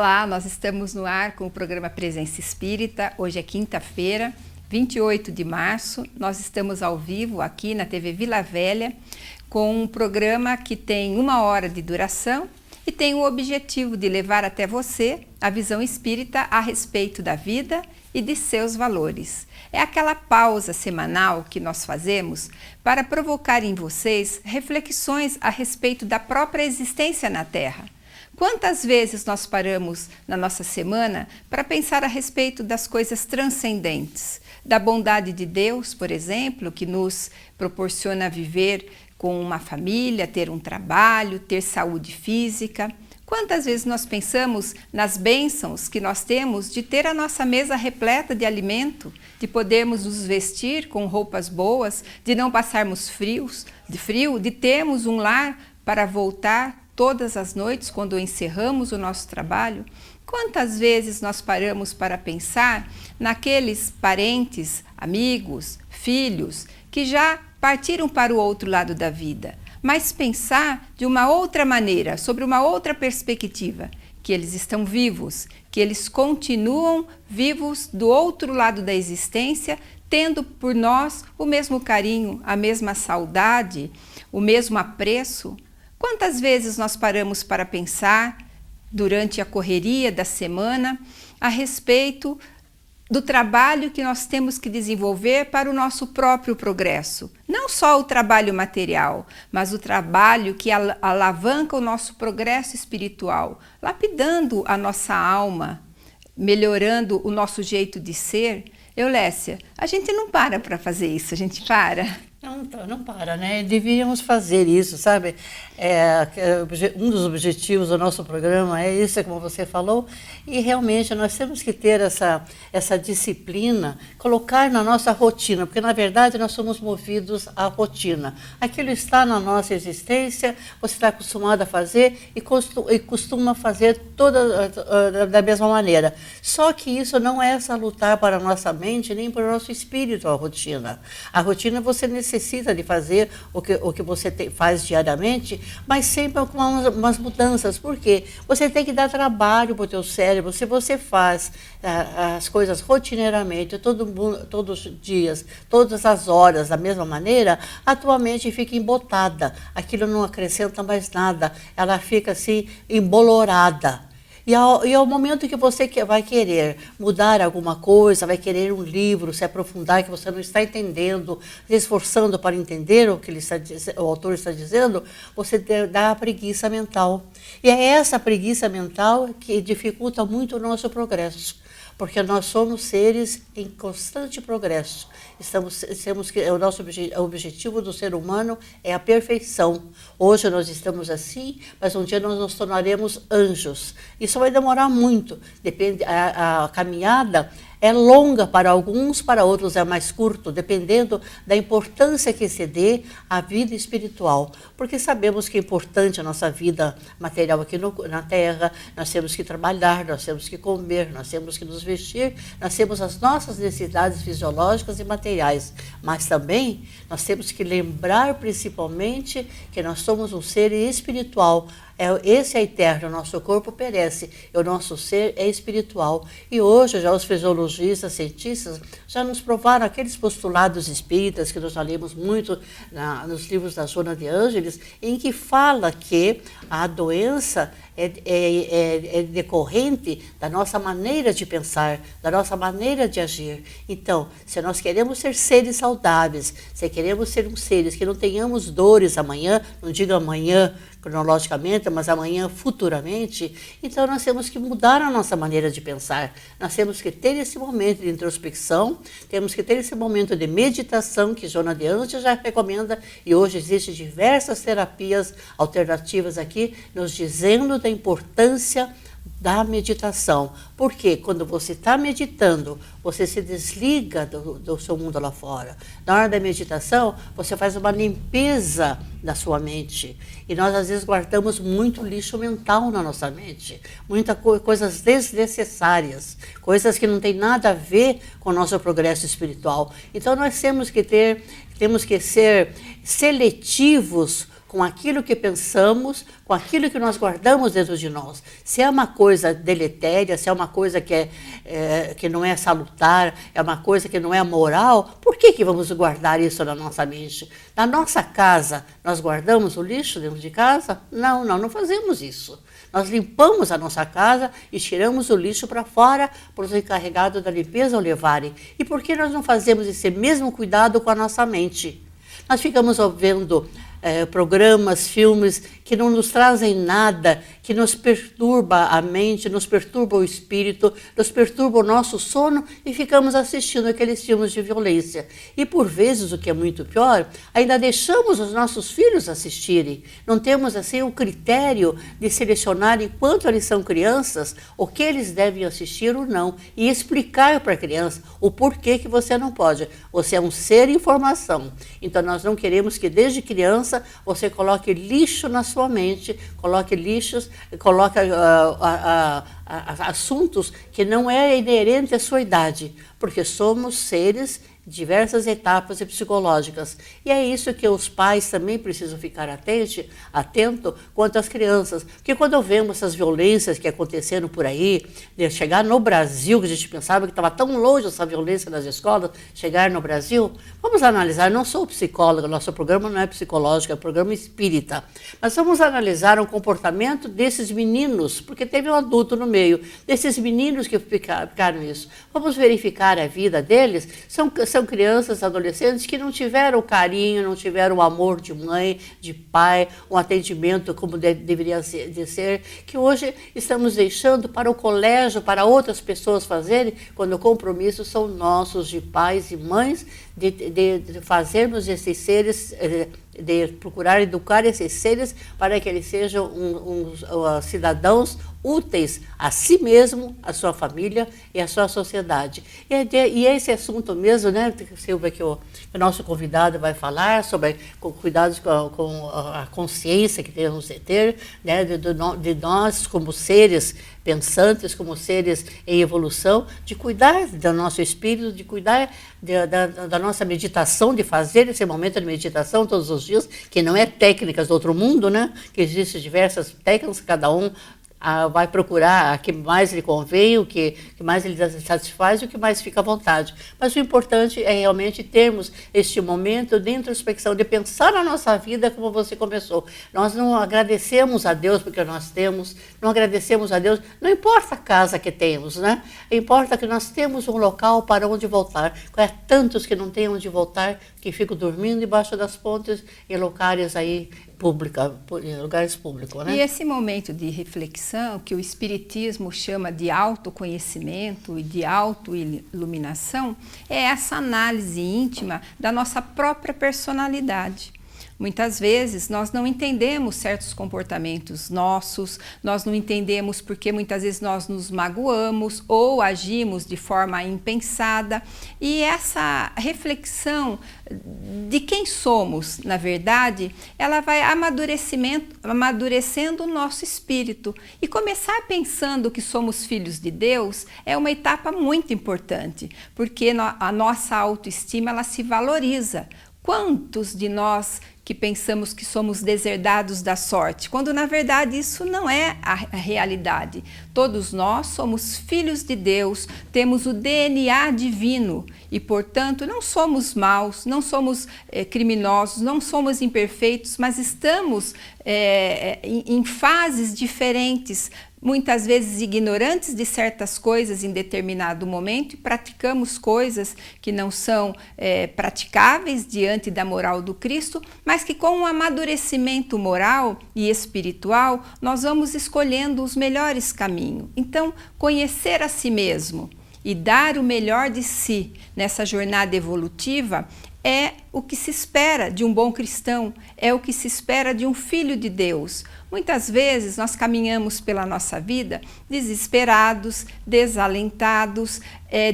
Olá, nós estamos no ar com o programa Presença Espírita. Hoje é quinta-feira, 28 de março. Nós estamos ao vivo aqui na TV Vila Velha com um programa que tem 1 hora de duração e tem o objetivo de levar até você a visão espírita a respeito da vida e de seus valores. É aquela pausa semanal que nós fazemos para provocar em vocês reflexões a respeito da própria existência na Terra. Quantas vezes nós paramos na nossa semana para pensar a respeito das coisas transcendentes, da bondade de Deus, por exemplo, que nos proporciona viver com uma família, ter um trabalho, ter saúde física? Quantas vezes nós pensamos nas bênçãos que nós temos de ter a nossa mesa repleta de alimento, de podermos nos vestir com roupas boas, de não passarmos frio, de termos um lar para voltar todas as noites quando encerramos o nosso trabalho? Quantas vezes nós paramos para pensar naqueles parentes, amigos, filhos que já partiram para o outro lado da vida, mas pensar de uma outra maneira, sobre uma outra perspectiva, que eles estão vivos, que eles continuam vivos do outro lado da existência, tendo por nós o mesmo carinho, a mesma saudade, o mesmo apreço? Quantas vezes nós paramos para pensar, durante a correria da semana, a respeito do trabalho que nós temos que desenvolver para o nosso próprio progresso? Não só o trabalho material, mas o trabalho que alavanca o nosso progresso espiritual, lapidando a nossa alma, melhorando o nosso jeito de ser. Eulécia, a gente não para fazer isso, a gente para? Não para, né? Deveríamos fazer isso, sabe? Um dos objetivos do nosso programa é isso, como você falou, e realmente nós temos que ter essa disciplina, colocar na nossa rotina, porque na verdade nós somos movidos à rotina. Aquilo está na nossa existência, você está acostumado a fazer e costuma fazer toda da mesma maneira. Só que isso não é salutar para a nossa mente, nem para o nosso espírito, a rotina. A rotina você necessita de fazer o que você faz diariamente, mas sempre com umas mudanças. Por quê? Você tem que dar trabalho para o teu cérebro. Se você faz as coisas rotineiramente, todos os dias, todas as horas, da mesma maneira, a tua mente fica embotada. Aquilo não acrescenta mais nada. Ela fica assim, embolorada. E ao momento que você vai querer mudar alguma coisa, vai querer um livro, se aprofundar, que você não está entendendo, se esforçando para entender o que o autor está dizendo, você dá a preguiça mental. E é essa preguiça mental que dificulta muito o nosso progresso, porque nós somos seres em constante progresso. O nosso objetivo do ser humano é a perfeição. Hoje nós estamos assim, mas um dia nós nos tornaremos anjos. Isso vai demorar muito. Depende, a caminhada é longa para alguns, para outros é mais curto, dependendo da importância que se dê à vida espiritual. Porque sabemos que é importante a nossa vida material aqui na Terra, nós temos que trabalhar, nós temos que comer, nós temos que nos vestir, nós temos as nossas necessidades fisiológicas e materiais. Mas também nós temos que lembrar principalmente que nós somos um ser espiritual. Esse é eterno, o nosso corpo perece, e o nosso ser é espiritual. E hoje já os fisiologistas, cientistas, já nos provaram aqueles postulados espíritas que nós já lemos muito nos livros da Joana de Ângeles, em que fala que a doença é decorrente da nossa maneira de pensar, da nossa maneira de agir. Então, se nós queremos ser seres saudáveis, se queremos ser seres que não tenhamos dores amanhã, não digo amanhã cronologicamente, mas amanhã futuramente, então nós temos que mudar a nossa maneira de pensar. Nós temos que ter esse momento de introspecção, temos que ter esse momento de meditação, que Joana de Ângeles já recomenda, e hoje existem diversas terapias alternativas aqui, nos dizendo da importância da meditação. Porque quando você está meditando, você se desliga do seu mundo lá fora. Na hora da meditação, você faz uma limpeza da sua mente. E nós, às vezes, guardamos muito lixo mental na nossa mente. Coisas desnecessárias, coisas que não têm nada a ver com o nosso progresso espiritual. Então, nós temos que ser seletivos com aquilo que pensamos, com aquilo que nós guardamos dentro de nós. Se é uma coisa deletéria, se é uma coisa que não é salutar, é uma coisa que não é moral, por que vamos guardar isso na nossa mente? Na nossa casa, nós guardamos o lixo dentro de casa? Não, não fazemos isso. Nós limpamos a nossa casa e tiramos o lixo para fora para os encarregados da limpeza o levarem. E por que nós não fazemos esse mesmo cuidado com a nossa mente? Nós ficamos vendo programas, filmes que não nos trazem nada, que nos perturba a mente, nos perturba o espírito, nos perturba o nosso sono e ficamos assistindo aqueles filmes de violência. E por vezes, o que é muito pior, ainda deixamos os nossos filhos assistirem. Não temos assim o critério de selecionar, enquanto eles são crianças, o que eles devem assistir ou não e explicar para a criança o porquê que você não pode. Você é um ser em formação, então nós não queremos que desde criança você coloque lixo na sua mente, coloque assuntos que não é inerente à sua idade, porque somos seres diversas etapas psicológicas. E é isso que os pais também precisam ficar atento quanto às crianças. Porque quando vemos essas violências que aconteceram por aí, de chegar no Brasil, que a gente pensava que estava tão longe essa violência nas escolas, chegar no Brasil, vamos analisar, eu não sou psicóloga, nosso programa não é psicológico, é um programa espírita, mas vamos analisar o comportamento desses meninos, porque teve um adulto no meio, desses meninos que ficaram isso. Vamos verificar a vida deles, são crianças, adolescentes que não tiveram carinho, não tiveram o amor de mãe, de pai, um atendimento como deveria ser, que hoje estamos deixando para o colégio, para outras pessoas fazerem, quando o compromisso são nossos, de pais e mães, de fazermos esses seres, de procurar educar esses seres para que eles sejam cidadãos úteis a si mesmo, a sua família e a sua sociedade. E esse assunto mesmo, né, Silvia, que o nosso convidado vai falar sobre cuidados com a consciência que temos de ter, né, de nós como seres pensantes, como seres em evolução, de cuidar do nosso espírito, de cuidar da nossa meditação, de fazer esse momento de meditação todos os dias, que não é técnicas do outro mundo, né, que existem diversas técnicas, cada um vai procurar a que mais lhe convém, o que mais lhe satisfaz e o que mais fica à vontade. Mas o importante é realmente termos este momento de introspecção, de pensar na nossa vida como você começou. Nós não agradecemos a Deus porque nós temos, não agradecemos a Deus, não importa a casa que temos, né? Importa que nós temos um local para onde voltar. Há tantos que não têm onde voltar, que ficam dormindo debaixo das pontes em locais aí em lugares públicos, né? E esse momento de reflexão, que o Espiritismo chama de autoconhecimento e de autoiluminação, é essa análise íntima da nossa própria personalidade. Muitas vezes nós não entendemos certos comportamentos nossos, nós não entendemos porque muitas vezes nós nos magoamos ou agimos de forma impensada. E essa reflexão de quem somos, na verdade, ela vai amadurecendo o nosso espírito. E começar pensando que somos filhos de Deus é uma etapa muito importante, porque a nossa autoestima ela se valoriza. Quantos de nós que pensamos que somos deserdados da sorte, quando na verdade isso não é a realidade. Todos nós somos filhos de Deus, temos o DNA divino e, portanto, não somos maus, não somos criminosos, não somos imperfeitos, mas estamos em fases diferentes, muitas vezes ignorantes de certas coisas em determinado momento e praticamos coisas que não são praticáveis diante da moral do Cristo, mas que com um amadurecimento moral e espiritual nós vamos escolhendo os melhores caminhos. Então, conhecer a si mesmo e dar o melhor de si nessa jornada evolutiva é o que se espera de um bom cristão, é o que se espera de um filho de Deus. Muitas vezes nós caminhamos pela nossa vida desesperados, desalentados,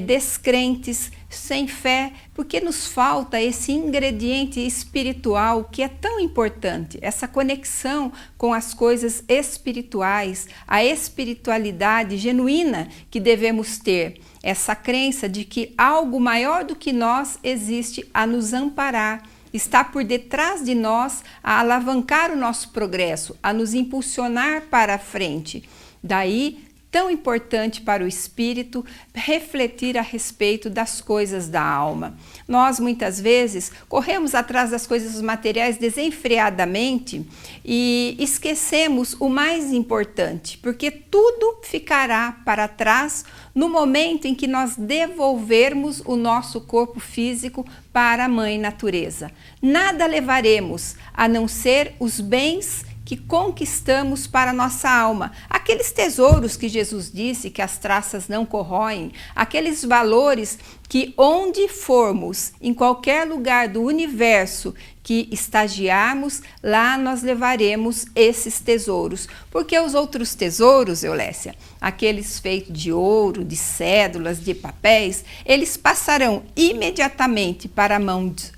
descrentes, sem fé, porque nos falta esse ingrediente espiritual que é tão importante, essa conexão com as coisas espirituais, a espiritualidade genuína que devemos ter, essa crença de que algo maior do que nós existe a nos amparar, está por detrás de nós a alavancar o nosso progresso, a nos impulsionar para a frente. Daí, tão importante para o espírito refletir a respeito das coisas da alma. Nós, muitas vezes, corremos atrás das coisas materiais desenfreadamente e esquecemos o mais importante, porque tudo ficará para trás no momento em que nós devolvermos o nosso corpo físico para a Mãe Natureza. Nada levaremos a não ser os bens que conquistamos para a nossa alma, aqueles tesouros que Jesus disse que as traças não corroem, aqueles valores que onde formos, em qualquer lugar do universo que estagiarmos, lá nós levaremos esses tesouros. Porque os outros tesouros, Eulécia, aqueles feitos de ouro, de cédulas, de papéis, eles passarão imediatamente para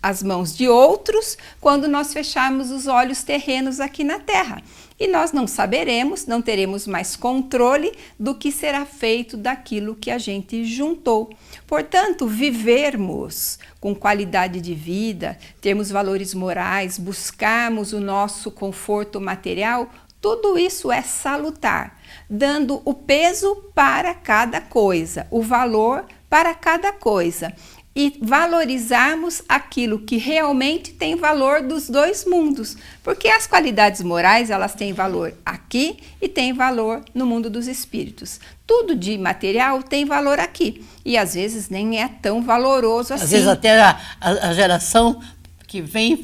as mãos de outros quando nós fecharmos os olhos terrenos aqui na Terra. E nós não saberemos, não teremos mais controle do que será feito daquilo que a gente juntou. Portanto, vivermos com qualidade de vida, termos valores morais, buscarmos o nosso conforto material, tudo isso é salutar, dando o peso para cada coisa, o valor para cada coisa. E valorizarmos aquilo que realmente tem valor dos dois mundos. Porque as qualidades morais, elas têm valor aqui e têm valor no mundo dos espíritos. Tudo de material tem valor aqui. E às vezes nem é tão valoroso assim. Às vezes até a geração que vem,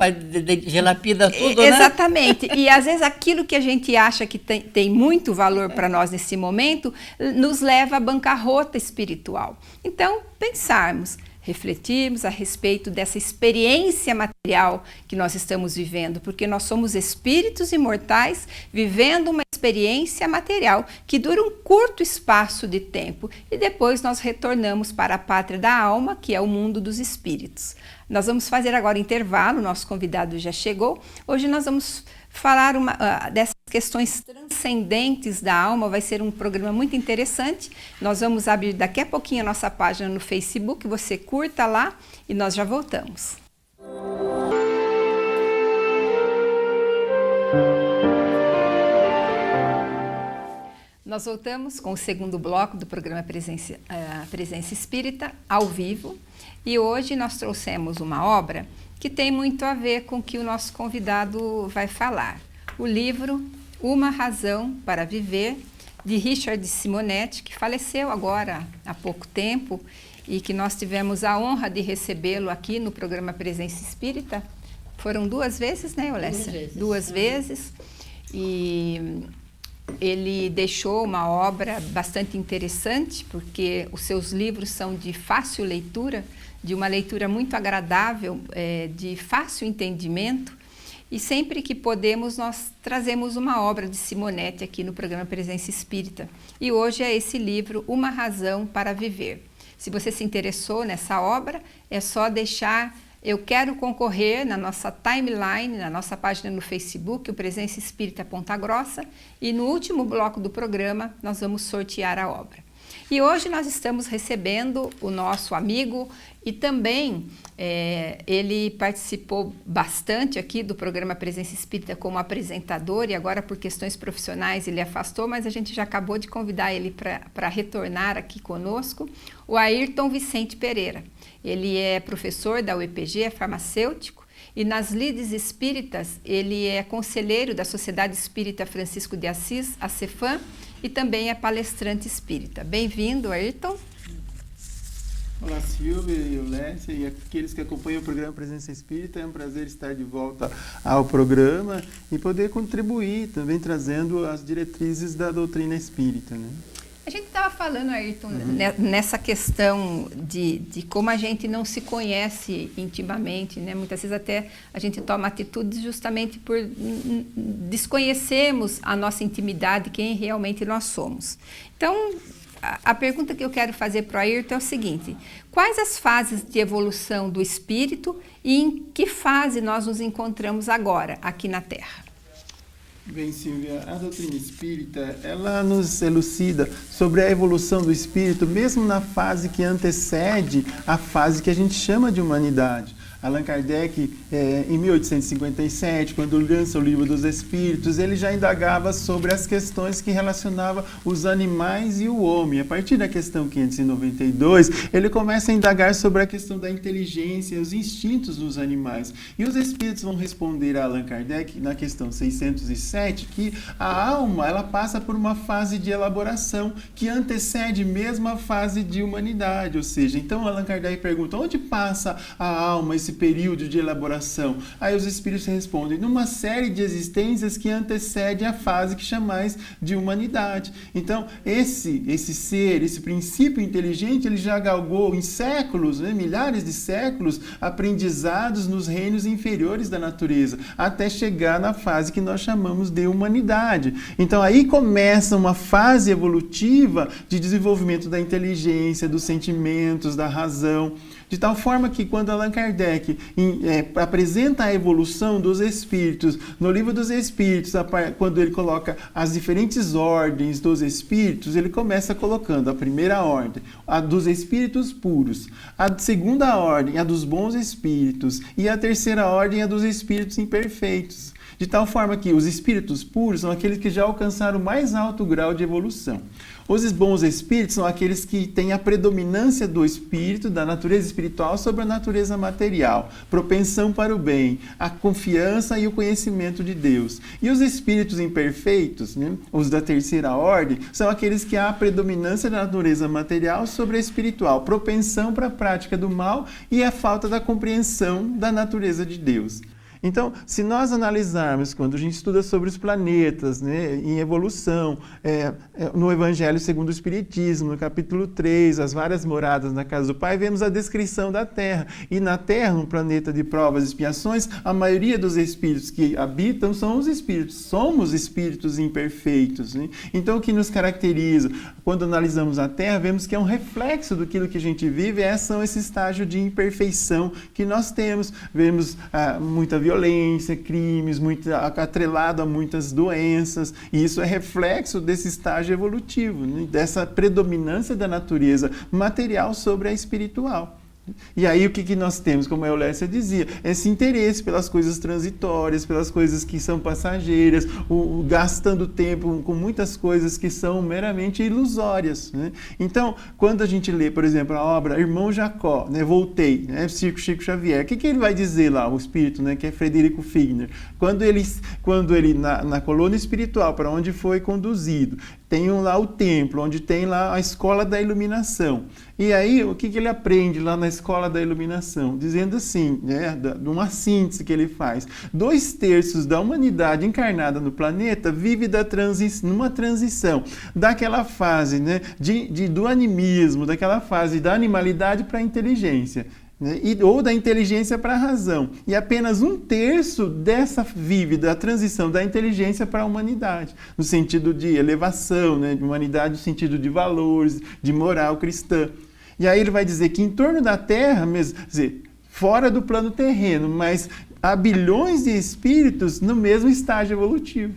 gelapida tudo, né? Exatamente. E às vezes aquilo que a gente acha que tem muito valor para nós nesse momento, nos leva à bancarrota espiritual. Então, pensarmos, refletirmos a respeito dessa experiência material que nós estamos vivendo, porque nós somos espíritos imortais vivendo uma experiência material que dura um curto espaço de tempo e depois nós retornamos para a pátria da alma, que é o mundo dos espíritos. Nós vamos fazer agora intervalo, nosso convidado já chegou. Hoje nós vamos falar dessas questões transcendentes da alma, vai ser um programa muito interessante. Nós vamos abrir daqui a pouquinho a nossa página no Facebook, você curta lá e nós já voltamos. Nós voltamos com o segundo bloco do programa Presença Espírita, ao vivo, e hoje nós trouxemos uma obra que tem muito a ver com o que o nosso convidado vai falar. O livro Uma Razão para Viver, de Richard Simonetti, que faleceu agora há pouco tempo e que nós tivemos a honra de recebê-lo aqui no programa Presença Espírita. Foram 2 vezes, né, Eulécia? 2 vezes. E ele deixou uma obra bastante interessante, porque os seus livros são de fácil leitura, de uma leitura muito agradável, de fácil entendimento, e sempre que podemos nós trazemos uma obra de Simonetti aqui no programa Presença Espírita. E hoje é esse livro, Uma Razão para Viver. Se você se interessou nessa obra, é só deixar "Eu quero concorrer" na nossa timeline, na nossa página no Facebook, o Presença Espírita Ponta Grossa, e no último bloco do programa nós vamos sortear a obra. E hoje nós estamos recebendo o nosso amigo e também ele participou bastante aqui do programa Presença Espírita como apresentador e agora por questões profissionais ele afastou, mas a gente já acabou de convidar ele para retornar aqui conosco, o Ayrton Vicente Pereira. Ele é professor da UEPG, é farmacêutico, e nas lides espíritas ele é conselheiro da Sociedade Espírita Francisco de Assis, a CEFAM, e também é palestrante espírita. Bem-vindo, Ayrton. Olá, Silvia e Eulécia e aqueles que acompanham o programa Presença Espírita. É um prazer estar de volta ao programa e poder contribuir também trazendo as diretrizes da doutrina espírita, né? A gente estava falando, Ayrton, nessa questão de como a gente não se conhece intimamente, né? Muitas vezes até a gente toma atitudes justamente por desconhecermos a nossa intimidade, quem realmente nós somos. Então, a pergunta que eu quero fazer para o Ayrton é o seguinte: quais as fases de evolução do espírito e em que fase nós nos encontramos agora, aqui na Terra? Bem, Silvia, a doutrina espírita, ela nos elucida sobre a evolução do espírito, mesmo na fase que antecede a fase que a gente chama de humanidade. Allan Kardec, em 1857, quando lança o Livro dos Espíritos, ele já indagava sobre as questões que relacionavam os animais e o homem. A partir da questão 592, ele começa a indagar sobre a questão da inteligência e os instintos dos animais. E os espíritos vão responder a Allan Kardec, na questão 607, que a alma ela passa por uma fase de elaboração que antecede mesmo a fase de humanidade. Ou seja, então Allan Kardec pergunta, onde passa a alma esse período de elaboração? Aí os espíritos respondem, numa série de existências que antecede a fase que chamais de humanidade. Então, esse ser, esse princípio inteligente, ele já galgou em séculos, né, milhares de séculos, aprendizados nos reinos inferiores da natureza, até chegar na fase que nós chamamos de humanidade. Então, aí começa uma fase evolutiva de desenvolvimento da inteligência, dos sentimentos, da razão. De tal forma que quando Allan Kardec apresenta a evolução dos espíritos, no Livro dos Espíritos, quando ele coloca as diferentes ordens dos espíritos, ele começa colocando a primeira ordem, a dos espíritos puros, a segunda ordem, a dos bons espíritos, e a terceira ordem, a dos espíritos imperfeitos. De tal forma que os espíritos puros são aqueles que já alcançaram o mais alto grau de evolução. Os bons espíritos são aqueles que têm a predominância do espírito, da natureza espiritual sobre a natureza material, propensão para o bem, a confiança e o conhecimento de Deus. E os espíritos imperfeitos, né, os da terceira ordem, são aqueles que há a predominância da natureza material sobre a espiritual, propensão para a prática do mal e a falta da compreensão da natureza de Deus. Então, se nós analisarmos, quando a gente estuda sobre os planetas, né, em evolução, no Evangelho segundo o Espiritismo, no capítulo 3, as várias moradas na casa do Pai, vemos a descrição da Terra. E na Terra, um planeta de provas e expiações, a maioria dos espíritos que habitam são os espíritos. Somos espíritos imperfeitos, né? Então, o que nos caracteriza, quando analisamos a Terra, vemos que é um reflexo do que a gente vive, são esse estágio de imperfeição que nós temos. Vemos muita violência, crimes, muito atrelado a muitas doenças, e isso é reflexo desse estágio evolutivo, né? Dessa predominância da natureza material sobre a espiritual. E aí o que nós temos, como a Eulécia dizia, esse interesse pelas coisas transitórias, pelas coisas que são passageiras, gastando tempo com muitas coisas que são meramente ilusórias, né? Então, quando a gente lê, por exemplo, a obra Irmão Jacó, né, Voltei, né, Chico Xavier, o que ele vai dizer lá, o espírito, né, que é Frederico Figner? Quando ele na colônia espiritual, para onde foi conduzido, tem lá o templo, onde tem lá a escola da iluminação. E aí, o que ele aprende lá na escola da iluminação? Dizendo assim, né, de uma síntese que ele faz. 2/3 da humanidade encarnada no planeta vive numa transição daquela fase, né, do animismo, daquela fase da animalidade para a inteligência, né, ou da inteligência para a razão. E apenas 1/3 dessa vive da transição da inteligência para a humanidade, no sentido de elevação, né, de humanidade no sentido de valores, de moral cristã. E aí ele vai dizer que em torno da Terra, mesmo, quer dizer, fora do plano terreno, mas há bilhões de espíritos no mesmo estágio evolutivo.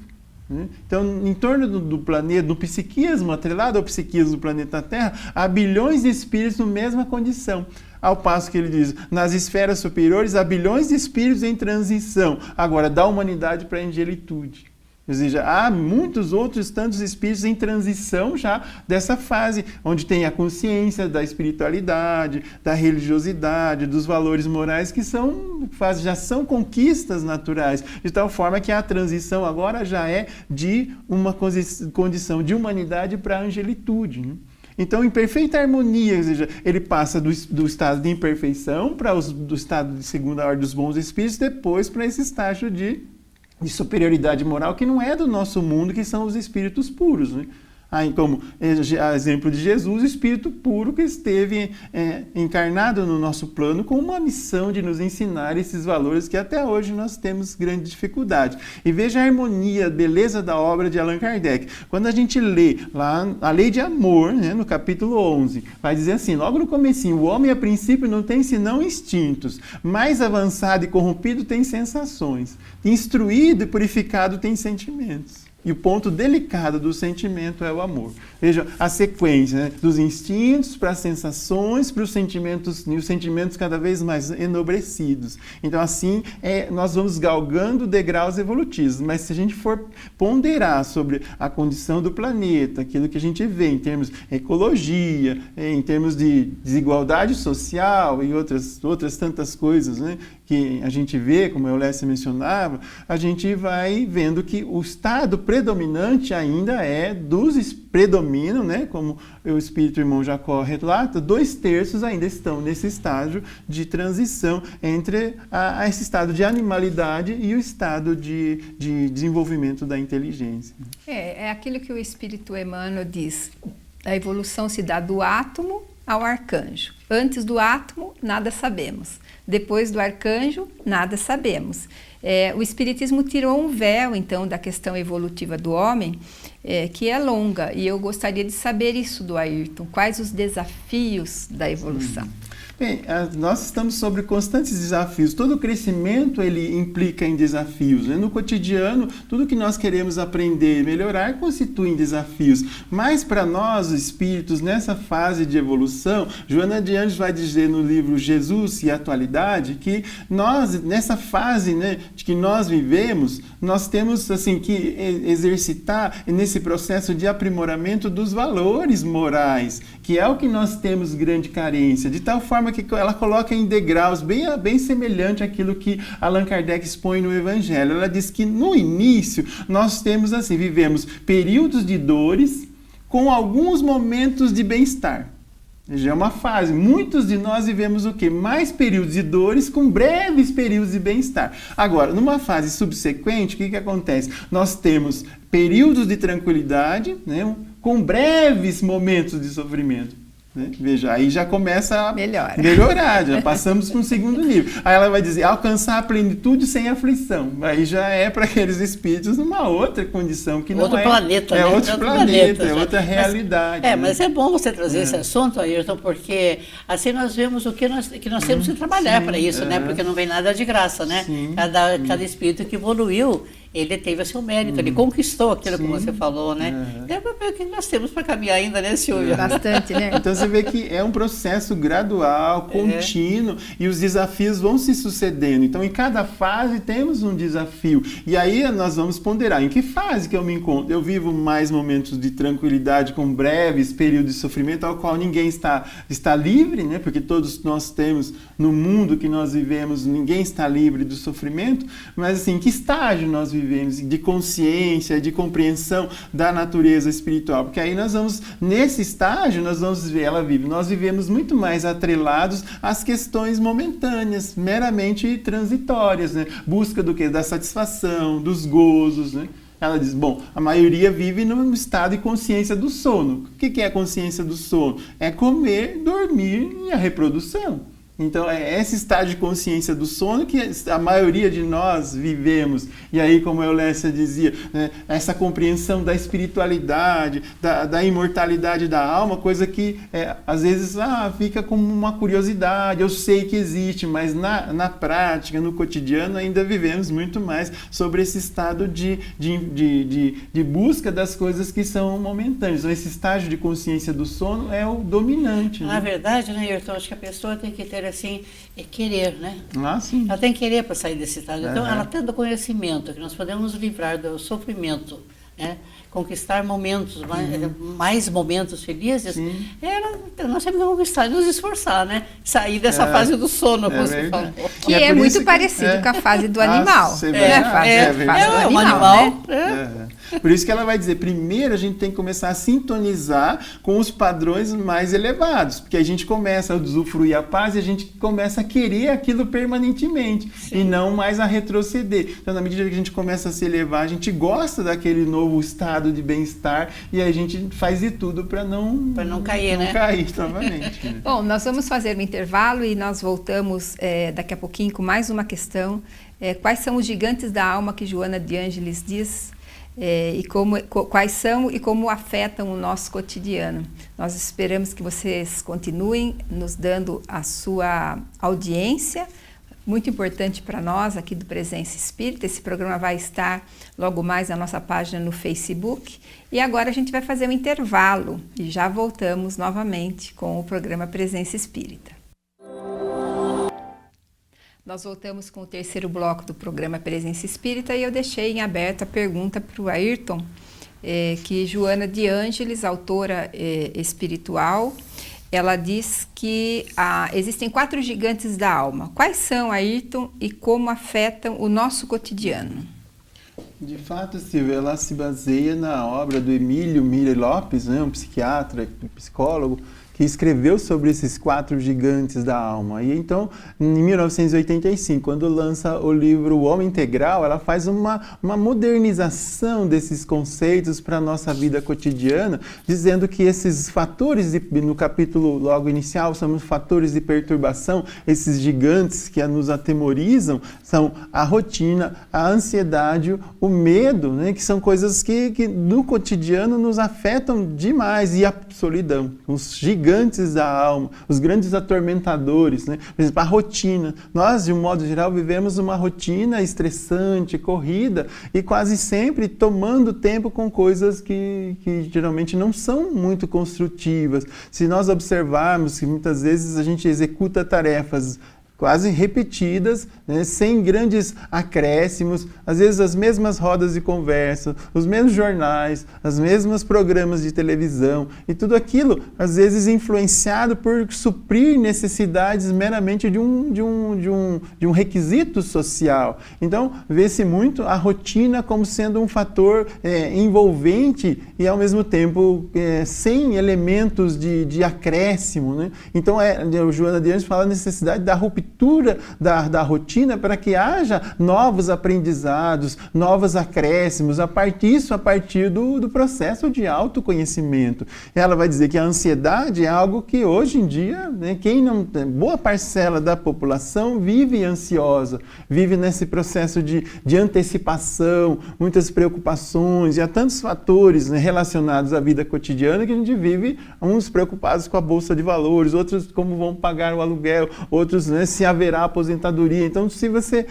Então, em torno do planeta, do psiquismo, atrelado ao psiquismo do planeta Terra, há bilhões de espíritos na mesma condição. Ao passo que ele diz, nas esferas superiores há bilhões de espíritos em transição, agora da humanidade para a angelitude. Ou seja, há muitos outros tantos espíritos em transição já dessa fase, onde tem a consciência da espiritualidade, da religiosidade, dos valores morais, que já são conquistas naturais, de tal forma que a transição agora já é de uma condição de humanidade para a angelitude, né? Então, em perfeita harmonia, ou seja, ele passa do estado de imperfeição para do estado de segunda ordem dos bons espíritos, depois para esse estágio de superioridade moral, que não é do nosso mundo, que são os espíritos puros, né? Como exemplo de Jesus, o espírito puro que esteve encarnado no nosso plano com uma missão de nos ensinar esses valores que até hoje nós temos grande dificuldade. E veja a harmonia, a beleza da obra de Allan Kardec. Quando a gente lê lá a Lei de Amor, né, no capítulo 11, vai dizer assim, logo no comecinho, o homem a princípio não tem senão instintos, mais avançado e corrompido tem sensações, instruído e purificado tem sentimentos. E o ponto delicado do sentimento é o amor. Veja a sequência, né? Dos instintos para as sensações, para os sentimentos, e os sentimentos cada vez mais enobrecidos. Então, assim, nós vamos galgando degraus evolutivos. Mas se a gente for ponderar sobre a condição do planeta, aquilo que a gente vê em termos de ecologia, em termos de desigualdade social e outras tantas coisas, né, que a gente vê, como a Eulécia mencionava, a gente vai vendo que o estado predominante ainda predominam, né, como o Espírito Irmão Jacó relata, 2/3 ainda estão nesse estágio de transição entre esse estado de animalidade e o estado de desenvolvimento da inteligência. É aquilo que o Espírito Emmanuel diz, a evolução se dá do átomo ao arcanjo. Antes do átomo, nada sabemos. Depois do arcanjo, nada sabemos. O Espiritismo tirou um véu, então, da questão evolutiva do homem, que é longa. E eu gostaria de saber isso do Ayrton. Quais os desafios da evolução? Bem, nós estamos sobre constantes desafios. Todo crescimento ele implica em desafios, né? No cotidiano, tudo que nós queremos aprender e melhorar constitui desafios. Mas para nós, espíritos, nessa fase de evolução, Joana de Ângeles vai dizer no livro Jesus e Atualidade que nós, nessa fase, né, de que nós vivemos, nós temos assim, que exercitar nesse processo de aprimoramento dos valores morais, que é o que nós temos grande carência, de tal forma que ela coloca em degraus bem semelhante àquilo que Allan Kardec expõe no Evangelho. Ela diz que no início nós temos assim, vivemos períodos de dores com alguns momentos de bem-estar. Já é uma fase. Muitos de nós vivemos o quê? Mais períodos de dores com breves períodos de bem-estar. Agora, numa fase subsequente, o que acontece? Nós temos períodos de tranquilidade, né, com breves momentos de sofrimento. Né? Veja, aí já começa a melhorar, já passamos para um segundo nível. Aí ela vai dizer, alcançar a plenitude sem aflição. Aí já é para aqueles espíritos numa outra condição que não outro planeta, é né? Outro planeta, é outra realidade. Mas é bom você trazer esse assunto, Ayrton, porque assim nós vemos o que nós temos que trabalhar para isso, né? Porque não vem nada de graça, né? Cada espírito que evoluiu, ele teve o seu mérito, ele conquistou aquilo que você falou, né? É o que nós temos para caminhar ainda, né, Silvia? Bastante, né? Então você vê que é um processo gradual, contínuo, e os desafios vão se sucedendo. Então, em cada fase temos um desafio. E aí nós vamos ponderar em que fase que eu me encontro. Eu vivo mais momentos de tranquilidade, com breves períodos de sofrimento, ao qual ninguém está livre, né? Porque todos nós temos, no mundo que nós vivemos, ninguém está livre do sofrimento. Mas, assim, em que estágio nós vivemos de consciência, de compreensão da natureza espiritual? Porque aí nós vamos, nesse estágio, nós vivemos muito mais atrelados às questões momentâneas, meramente transitórias, né? Busca do quê? Da satisfação, dos gozos, né? Ela diz, bom, a maioria vive no estado de consciência do sono. O que é a consciência do sono? É comer, dormir e a reprodução. Então, é esse estágio de consciência do sono que a maioria de nós vivemos. E aí, como a Eulécia dizia, né, essa compreensão da espiritualidade, da imortalidade da alma, coisa que às vezes fica como uma curiosidade. Eu sei que existe, mas na prática, no cotidiano, ainda vivemos muito mais sobre esse estado de busca das coisas que são momentâneas. Então, esse estágio de consciência do sono é o dominante. Na né? verdade, né, Ayrton, acho que a pessoa tem que ter assim, querer, né? Sim. Ela tem que querer para sair desse estado. Então, ela tendo conhecimento que nós podemos nos livrar do sofrimento, né? Conquistar momentos, mais momentos felizes, nós temos que conquistar, nos esforçar, né? Sair dessa fase do sono, como você falou. Que é muito parecido com a fase do animal. É um animal. Né? Por isso que ela vai dizer, primeiro a gente tem que começar a sintonizar com os padrões mais elevados, porque a gente começa a usufruir a paz e a gente começa a querer aquilo permanentemente e não mais a retroceder. Então, na medida que a gente começa a se elevar, a gente gosta daquele novo estado de bem-estar e a gente faz de tudo para não cair, não cair novamente. Né? Bom, nós vamos fazer um intervalo e nós voltamos daqui a pouquinho com mais uma questão. Quais são os gigantes da alma que Joana de Ângeles diz? Quais são e como afetam o nosso cotidiano. Nós esperamos que vocês continuem nos dando a sua audiência, muito importante para nós aqui do Presença Espírita. Esse programa vai estar logo mais na nossa página no Facebook. E agora a gente vai fazer um intervalo e já voltamos novamente com o programa Presença Espírita. Nós voltamos com o terceiro bloco do programa Presença Espírita e eu deixei em aberto a pergunta para o Ayrton, que Joana de Ângeles, autora espiritual, ela diz que existem 4 gigantes da alma. Quais são, Ayrton, e como afetam o nosso cotidiano? De fato, Silvia, ela se baseia na obra do Emílio Miller Lopes, um psiquiatra, psicólogo, que escreveu sobre esses 4 gigantes da alma. E então, em 1985, quando lança o livro O Homem Integral, ela faz uma modernização desses conceitos para a nossa vida cotidiana, dizendo que esses fatores, no capítulo logo inicial, são os fatores de perturbação, esses gigantes que nos atemorizam, são a rotina, a ansiedade, o medo, né, que são coisas que no cotidiano nos afetam demais, e a solidão, os gigantes da alma, os grandes atormentadores, né? Por exemplo, a rotina. Nós, de um modo geral, vivemos uma rotina estressante, corrida, e quase sempre tomando tempo com coisas que geralmente não são muito construtivas. Se nós observarmos que muitas vezes a gente executa tarefas quase repetidas, né, sem grandes acréscimos, às vezes as mesmas rodas de conversa, os mesmos jornais, os mesmos programas de televisão, e tudo aquilo, às vezes, influenciado por suprir necessidades meramente de um requisito social. Então, vê-se muito a rotina como sendo um fator envolvente e, ao mesmo tempo, sem elementos de acréscimo, né? Então, o Joana de Ângeles fala a necessidade da ruptura da rotina para que haja novos aprendizados, novos acréscimos, a partir do processo de autoconhecimento. Ela vai dizer que a ansiedade é algo que hoje em dia, né, boa parcela da população vive ansiosa, vive nesse processo de antecipação, muitas preocupações, e há tantos fatores, né, relacionados à vida cotidiana que a gente vive, uns preocupados com a bolsa de valores, outros como vão pagar o aluguel, outros, né, se haverá aposentadoria. Então, se você...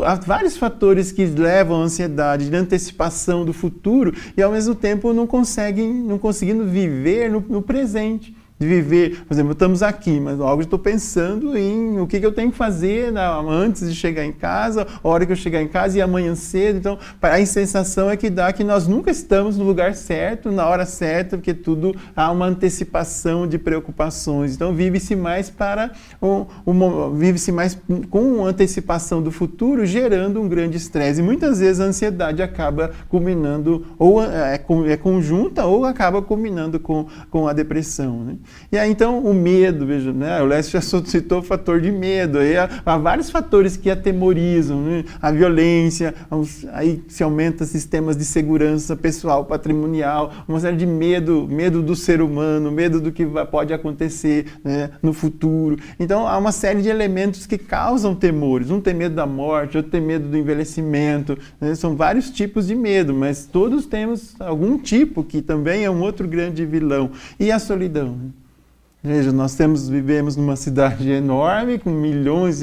há vários fatores que levam à ansiedade, de antecipação do futuro, e ao mesmo tempo não conseguindo viver no presente. De viver, por exemplo, estamos aqui, mas logo estou pensando em o que eu tenho que fazer antes de chegar em casa, a hora que eu chegar em casa e amanhã cedo. Então, a sensação é que dá que nós nunca estamos no lugar certo, na hora certa, porque tudo há uma antecipação de preocupações. Então, vive-se mais com antecipação do futuro, gerando um grande estresse. E muitas vezes a ansiedade acaba culminando, ou é conjunta, ou acaba culminando com a depressão, né? E aí, então, o medo, veja, né? O Lécio já citou o fator de medo. Aí há vários fatores que atemorizam, né? A violência, aí se aumenta sistemas de segurança pessoal, patrimonial, uma série de medo do ser humano, medo do que pode acontecer, né, no futuro. Então, há uma série de elementos que causam temores. Um tem medo da morte, outro tem medo do envelhecimento, né? São vários tipos de medo, mas todos temos algum tipo que também é um outro grande vilão. E a solidão, né? Veja, vivemos numa cidade enorme, com milhões,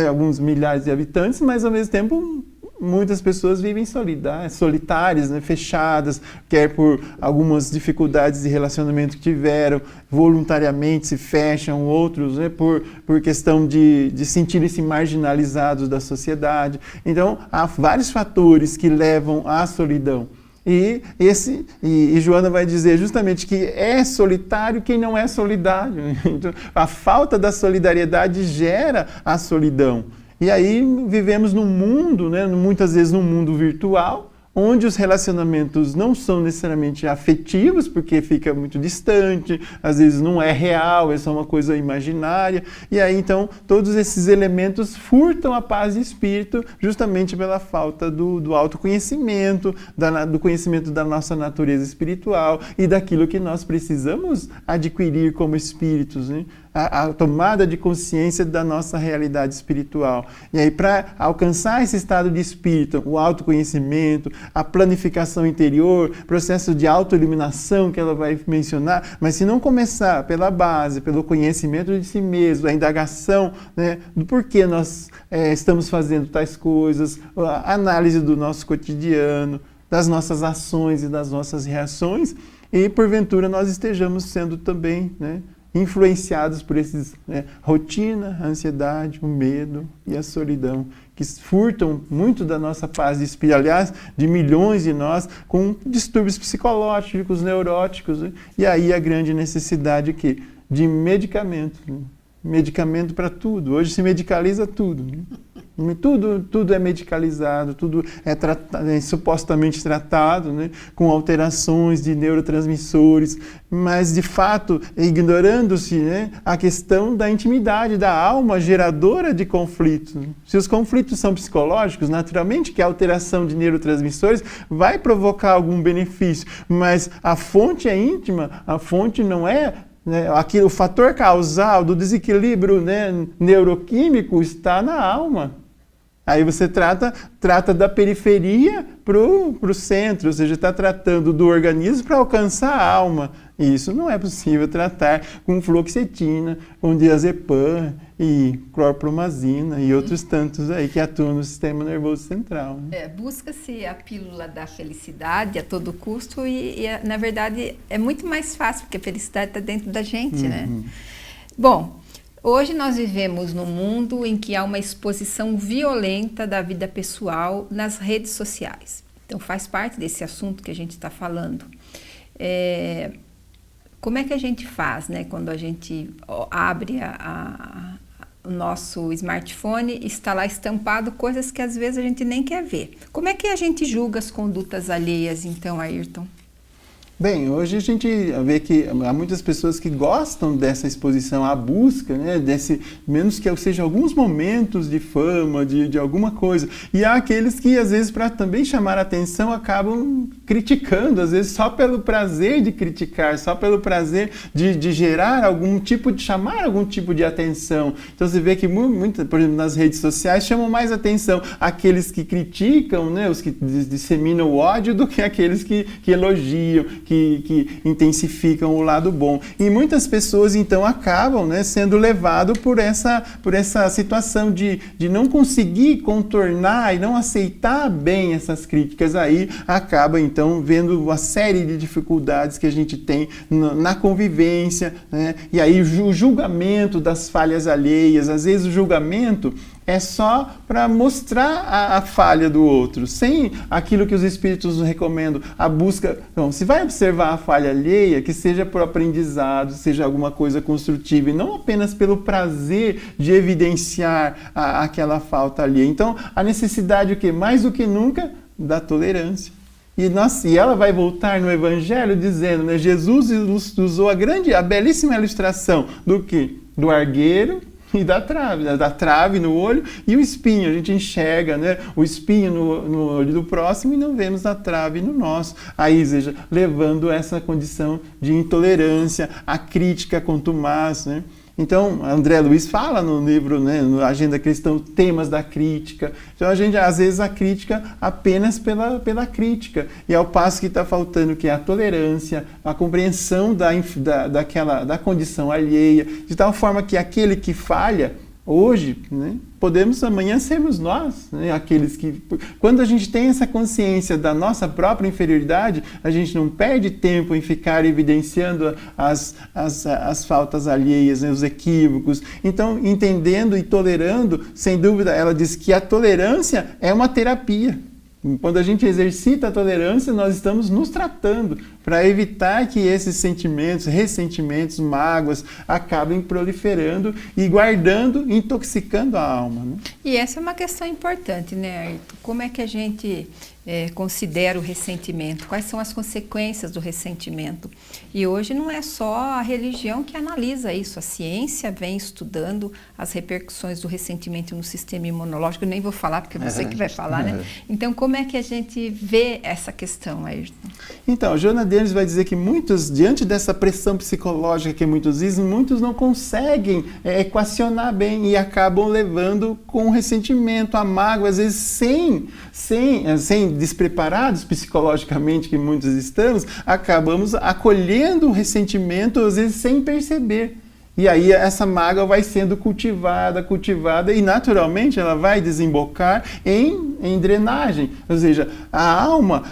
alguns milhares de habitantes, mas ao mesmo tempo muitas pessoas vivem solitárias, né, fechadas, quer por algumas dificuldades de relacionamento que tiveram, voluntariamente se fecham, outros, né, por questão de sentirem-se marginalizados da sociedade. Então, há vários fatores que levam à solidão. E Joana vai dizer justamente que é solitário quem não é solidário. Então, a falta da solidariedade gera a solidão. E aí vivemos num mundo, né, muitas vezes num mundo virtual, onde os relacionamentos não são necessariamente afetivos, porque fica muito distante, às vezes não é real, é só uma coisa imaginária. E aí, então, todos esses elementos furtam a paz de espírito justamente pela falta do autoconhecimento, do conhecimento da nossa natureza espiritual e daquilo que nós precisamos adquirir como espíritos, né? a tomada de consciência da nossa realidade espiritual. E aí, para alcançar esse estado de espírito, o autoconhecimento, a planificação interior, processo de autoiluminação que ela vai mencionar, mas se não começar pela base, pelo conhecimento de si mesmo, a indagação, né, do porquê nós estamos fazendo tais coisas, a análise do nosso cotidiano, das nossas ações e das nossas reações, e porventura nós estejamos sendo também, né, influenciados por esses, né, rotina, a ansiedade, o medo e a solidão, que furtam muito da nossa paz de espírito, aliás, de milhões de nós com distúrbios psicológicos, neuróticos, né? E aí a grande necessidade que de medicamento, né? Medicamento para tudo. Hoje se medicaliza tudo, né? Tudo é medicalizado, tudo é supostamente tratado, né, com alterações de neurotransmissores, mas de fato ignorando-se, né, a questão da intimidade da alma geradora de conflitos. Se os conflitos são psicológicos, naturalmente que a alteração de neurotransmissores vai provocar algum benefício, mas a fonte é íntima, a fonte não é, né, o fator causal do desequilíbrio, né, neuroquímico está na alma. Aí você trata da periferia para o centro, ou seja, está tratando do organismo para alcançar a alma. E isso não é possível tratar com fluoxetina, com diazepam e clorpromazina e outros tantos aí que atuam no sistema nervoso central. Né? Busca-se a pílula da felicidade a todo custo e, na verdade, é muito mais fácil, porque a felicidade está dentro da gente, né? Bom, hoje nós vivemos num mundo em que há uma exposição violenta da vida pessoal nas redes sociais. Então faz parte desse assunto que a gente está falando. Como é que a gente faz, né, quando a gente abre o nosso smartphone e está lá estampado coisas que às vezes a gente nem quer ver? Como é que a gente julga as condutas alheias, então, Ayrton? Bem, hoje a gente vê que há muitas pessoas que gostam dessa exposição à busca, né, menos que seja alguns momentos de fama, de alguma coisa. E há aqueles que, às vezes, para também chamar a atenção, acabam criticando, às vezes só pelo prazer de criticar, só pelo prazer de gerar chamar algum tipo de atenção. Então você vê que, por exemplo, nas redes sociais, chamam mais atenção aqueles que criticam, né, os que disseminam o ódio, do que aqueles que elogiam, que intensificam o lado bom. E muitas pessoas, então, acabam, né, sendo levadas por essa situação de não conseguir contornar e não aceitar bem essas críticas. Aí acaba, então, vendo uma série de dificuldades que a gente tem na convivência, né? E aí o julgamento das falhas alheias, às vezes o julgamento é só para mostrar a falha do outro, sem aquilo que os espíritos nos recomendam, a busca. Então, se vai observar a falha alheia, que seja por aprendizado, seja alguma coisa construtiva, e não apenas pelo prazer de evidenciar aquela falta alheia. Então, a necessidade, o quê? Mais do que nunca, da tolerância. E ela vai voltar no Evangelho dizendo, né, Jesus usou a belíssima ilustração do quê? Do argueiro e da trave no olho e o espinho. A gente enxerga, né, o espinho no olho do próximo e não vemos a trave no nosso. Aí, seja, levando essa condição de intolerância, a crítica contumaz, né? Então, André Luiz fala no livro, né, no Agenda Cristã, temas da crítica. Então, a gente, às vezes, a crítica apenas pela crítica. E ao passo que está faltando que é a tolerância, a compreensão da condição alheia, de tal forma que aquele que falha, hoje, né, podemos amanhã sermos nós, né, aqueles que... Quando a gente tem essa consciência da nossa própria inferioridade, a gente não perde tempo em ficar evidenciando as faltas alheias, né, os equívocos. Então, entendendo e tolerando, sem dúvida, ela diz que a tolerância é uma terapia. Quando a gente exercita a tolerância, nós estamos nos tratando para evitar que esses sentimentos, ressentimentos, mágoas acabem proliferando e guardando, intoxicando a alma. Né? E essa é uma questão importante, né, Ayrton? Como é que a gente considera o ressentimento, quais são as consequências do ressentimento. E hoje não é só a religião que analisa isso, a ciência vem estudando as repercussões do ressentimento no sistema imunológico. Eu nem vou falar porque é você que vai falar, né? Então, como é que a gente vê essa questão, Ayrton? Então, Joana de Ângeles vai dizer que muitos, diante dessa pressão psicológica que muitos dizem, muitos não conseguem equacionar bem e acabam levando com ressentimento, a mágoa, às vezes sem despreparados psicologicamente que muitos estamos, acabamos acolhendo o ressentimento, às vezes sem perceber. E aí essa mágoa vai sendo cultivada e naturalmente ela vai desembocar em drenagem. Ou seja, a alma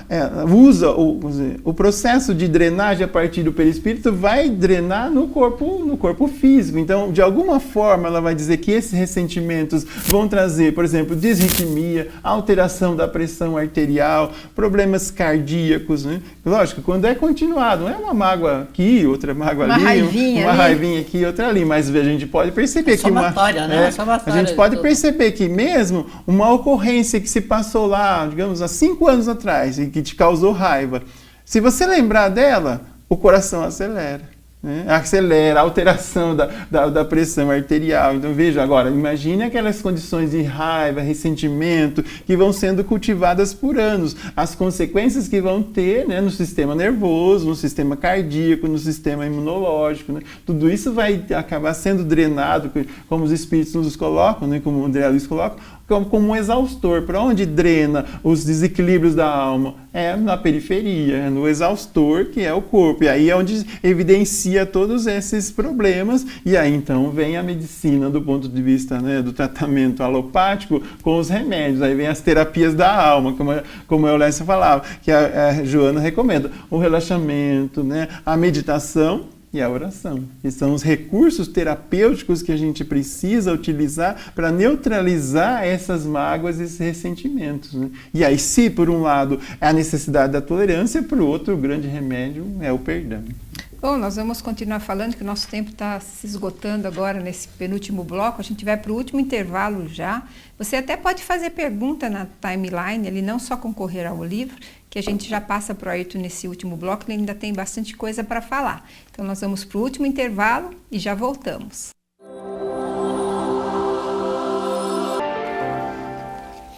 usa o processo de drenagem a partir do perispírito, vai drenar no corpo físico. Então, de alguma forma, ela vai dizer que esses ressentimentos vão trazer, por exemplo, disritmia, alteração da pressão arterial, problemas cardíacos, né? Lógico, quando é continuado, não é uma mágoa aqui, outra mágoa ali, uma raivinha aqui, outra ali, mas a gente pode perceber que a gente pode perceber que mesmo uma ocorrência que se passou lá, digamos, há 5 anos atrás e que te causou raiva, se você lembrar dela, o coração acelera. Acelera a alteração da pressão arterial. Então veja agora, imagine aquelas condições de raiva, ressentimento que vão sendo cultivadas por anos, as consequências que vão ter, né, no sistema nervoso, no sistema cardíaco, no sistema imunológico, né? Tudo isso vai acabar sendo drenado, como os espíritos nos colocam, né, como o André Luiz coloca, como um exaustor. Para onde drena os desequilíbrios da alma? É na periferia, é no exaustor, que é o corpo. E aí é onde evidencia todos esses problemas. E aí então vem a medicina do ponto de vista, né, do tratamento alopático com os remédios. Aí vem as terapias da alma, como a Eulécia falava, que a Joana recomenda. O relaxamento, né, a meditação e a oração, que são os recursos terapêuticos que a gente precisa utilizar para neutralizar essas mágoas e esses ressentimentos, né? E aí, se por um lado é a necessidade da tolerância, por outro, o grande remédio é o perdão. Bom, nós vamos continuar falando, que o nosso tempo está se esgotando agora nesse penúltimo bloco. A gente vai para o último intervalo já. Você até pode fazer pergunta na timeline, ele não só concorrer ao livro, que a gente já passa para o Ayrton nesse último bloco, ele ainda tem bastante coisa para falar. Então, nós vamos para o último intervalo e já voltamos.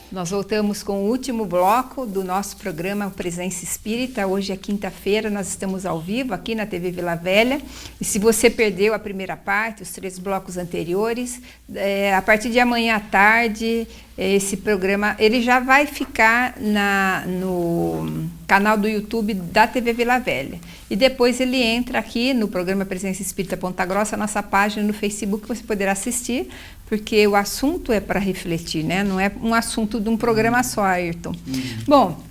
Nós voltamos com o último bloco do nosso programa Presença Espírita. Hoje é quinta-feira, nós estamos ao vivo aqui na TV Vila Velha. E se você perdeu a primeira parte, os 3 blocos anteriores, a partir de amanhã à tarde, esse programa ele já vai ficar no canal do YouTube da TV Vila Velha. E depois ele entra aqui no programa Presença Espírita Ponta Grossa, nossa página no Facebook, você poderá assistir, porque o assunto é para refletir, né? Não é um assunto de um programa só, Ayrton. Bom,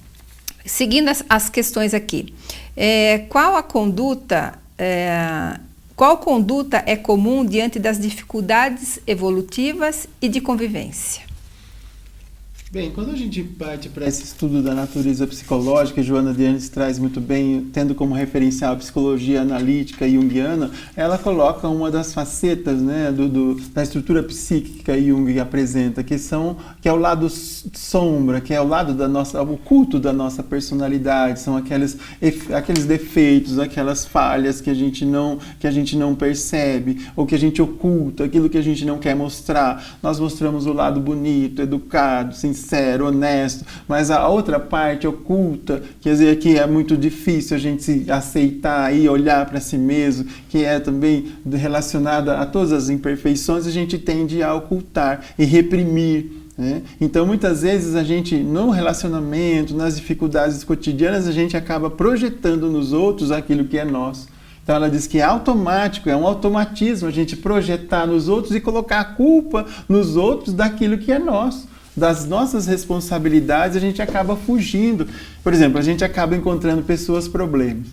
seguindo as questões aqui, qual conduta é comum diante das dificuldades evolutivas e de convivência? Bem, quando a gente parte para esse estudo da natureza psicológica, Joana de Ângeles traz muito bem, tendo como referencial a psicologia analítica junguiana, ela coloca uma das facetas, né, da estrutura psíquica que Jung apresenta, que é o lado sombra, que é o lado oculto da nossa personalidade, são aqueles defeitos, aquelas falhas que a gente não percebe, ou que a gente oculta, aquilo que a gente não quer mostrar. Nós mostramos o lado bonito, educado, sincero, honesto, mas a outra parte oculta, quer dizer, que é muito difícil a gente se aceitar e olhar para si mesmo, que é também relacionada a todas as imperfeições, a gente tende a ocultar e reprimir, né? Então, muitas vezes, a gente, no relacionamento, nas dificuldades cotidianas, a gente acaba projetando nos outros aquilo que é nosso. Então, ela diz que é automático, é um automatismo a gente projetar nos outros e colocar a culpa nos outros daquilo que é nosso. Das nossas responsabilidades, a gente acaba fugindo. Por exemplo, a gente acaba encontrando pessoas problemas.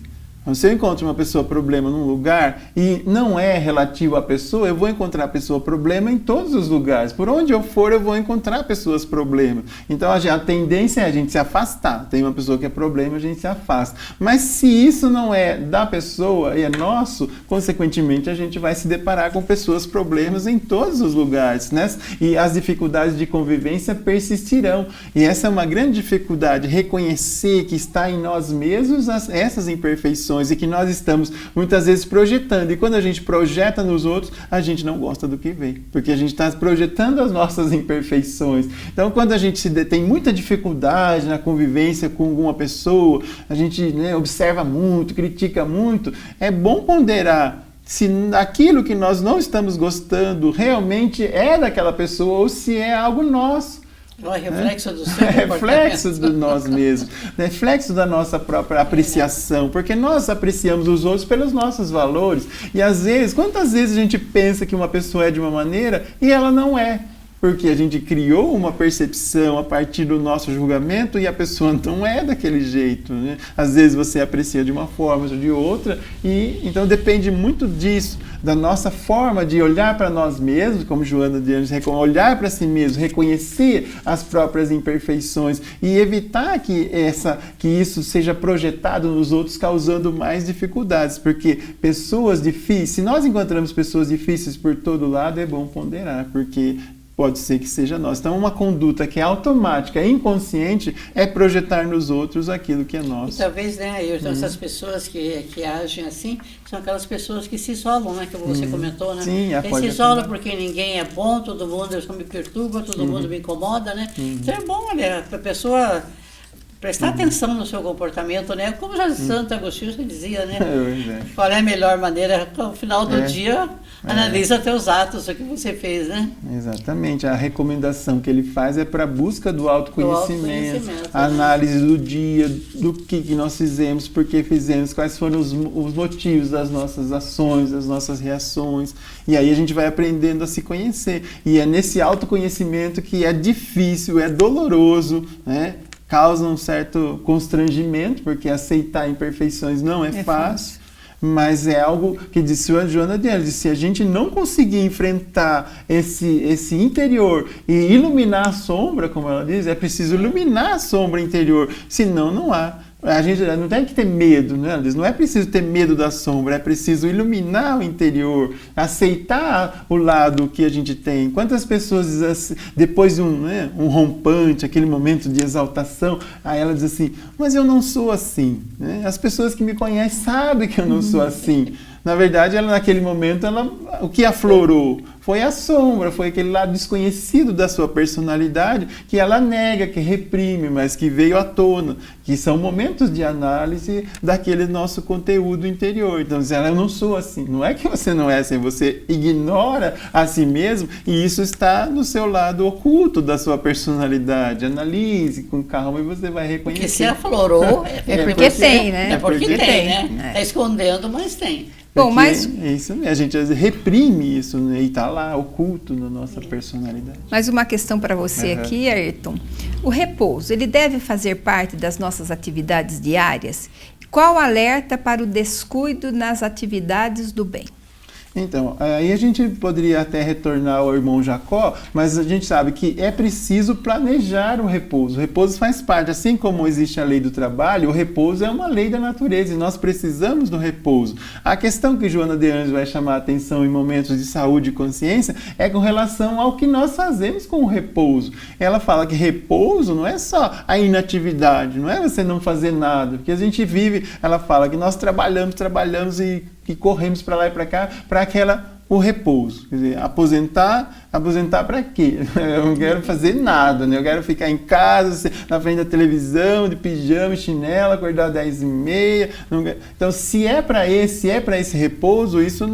Se eu encontro uma pessoa problema num lugar e não é relativo à pessoa, eu vou encontrar a pessoa problema em todos os lugares. Por onde eu for, eu vou encontrar pessoas problema. Então a tendência é a gente se afastar. Tem uma pessoa que é problema, a gente se afasta. Mas se isso não é da pessoa e é nosso, consequentemente a gente vai se deparar com pessoas problemas em todos os lugares, né? E as dificuldades de convivência persistirão. E essa é uma grande dificuldade, reconhecer que está em nós mesmos essas imperfeições e que nós estamos muitas vezes projetando. E quando a gente projeta nos outros, a gente não gosta do que vê, porque a gente está projetando as nossas imperfeições. Então, quando a gente tem muita dificuldade na convivência com alguma pessoa, a gente, né, observa muito, critica muito, é bom ponderar se aquilo que nós não estamos gostando realmente é daquela pessoa ou se é algo nosso. É reflexo do seu reflexo de nós mesmos, reflexo da nossa própria apreciação, porque nós apreciamos os outros pelos nossos valores. E às vezes, quantas vezes a gente pensa que uma pessoa é de uma maneira e ela não é? Porque a gente criou uma percepção a partir do nosso julgamento e a pessoa não é daquele jeito, né? Às vezes você aprecia de uma forma ou de outra, e então depende muito disso, da nossa forma de olhar para nós mesmos, como Joana de Ângeles, olhar para si mesmo, reconhecer as próprias imperfeições e evitar que isso seja projetado nos outros, causando mais dificuldades, porque pessoas difíceis, se nós encontramos pessoas difíceis por todo lado, é bom ponderar, porque pode ser que seja nós. Então, uma conduta que é automática, é inconsciente, é projetar nos outros aquilo que é nosso. E talvez, né, essas pessoas que agem assim, são aquelas pessoas que se isolam, né, que você comentou, né? Sim, eles se isolam porque ninguém é bom, todo mundo só me perturba, todo mundo me incomoda, né? Então é bom, olha, a pessoa prestar atenção no seu comportamento, né? Como já Santo Agostinho já dizia, né? Qual é a melhor maneira? No final do dia, analisa teus atos, o que você fez, né? Exatamente. A recomendação que ele faz é para a busca do autoconhecimento, a análise do dia, do que nós fizemos, por que fizemos, quais foram os motivos das nossas ações, das nossas reações. E aí a gente vai aprendendo a se conhecer. E é nesse autoconhecimento que é difícil, é doloroso, né? Causa um certo constrangimento, porque aceitar imperfeições não é fácil, mas é algo que disse a Joana de Ângeles, se a gente não conseguir enfrentar esse interior e iluminar a sombra, como ela diz, é preciso iluminar a sombra interior, senão não há. A gente não tem que ter medo, né? Não é preciso ter medo da sombra, é preciso iluminar o interior, aceitar o lado que a gente tem. Quantas pessoas, assim, depois de um rompante, aquele momento de exaltação, aí ela diz assim, mas eu não sou assim, né? As pessoas que me conhecem sabem que eu não sou assim. Na verdade, ela, naquele momento, o que aflorou foi a sombra, foi aquele lado desconhecido da sua personalidade que ela nega, que reprime, mas que veio à tona, que são momentos de análise daquele nosso conteúdo interior. Então, eu não sou assim. Não é que você não é assim, você ignora a si mesmo e isso está no seu lado oculto da sua personalidade. Analise com calma e você vai reconhecer. Porque se aflorou, é porque tem, né? É porque tem, né? Está escondendo, mas tem. Bom, mas isso, a gente reprime isso, né? E está lá oculto na nossa personalidade. Mais uma questão para você aqui, Ayrton. O repouso, ele deve fazer parte das nossas atividades diárias? Qual alerta para o descuido nas atividades do bem? Então, aí a gente poderia até retornar ao irmão Jacó, mas a gente sabe que é preciso planejar o repouso. O repouso faz parte, assim como existe a lei do trabalho, o repouso é uma lei da natureza e nós precisamos do repouso. A questão que Joana de Ângeles vai chamar a atenção em momentos de saúde e consciência é com relação ao que nós fazemos com o repouso. Ela fala que repouso não é só a inatividade, não é você não fazer nada, porque a gente vive, ela fala que nós trabalhamos e corremos para lá e para cá para o repouso. Quer dizer, aposentar para quê? Eu não quero fazer nada, né? Eu quero ficar em casa, na frente da televisão, de pijama, chinela, acordar às 10h30. Então, se é para esse repouso, isso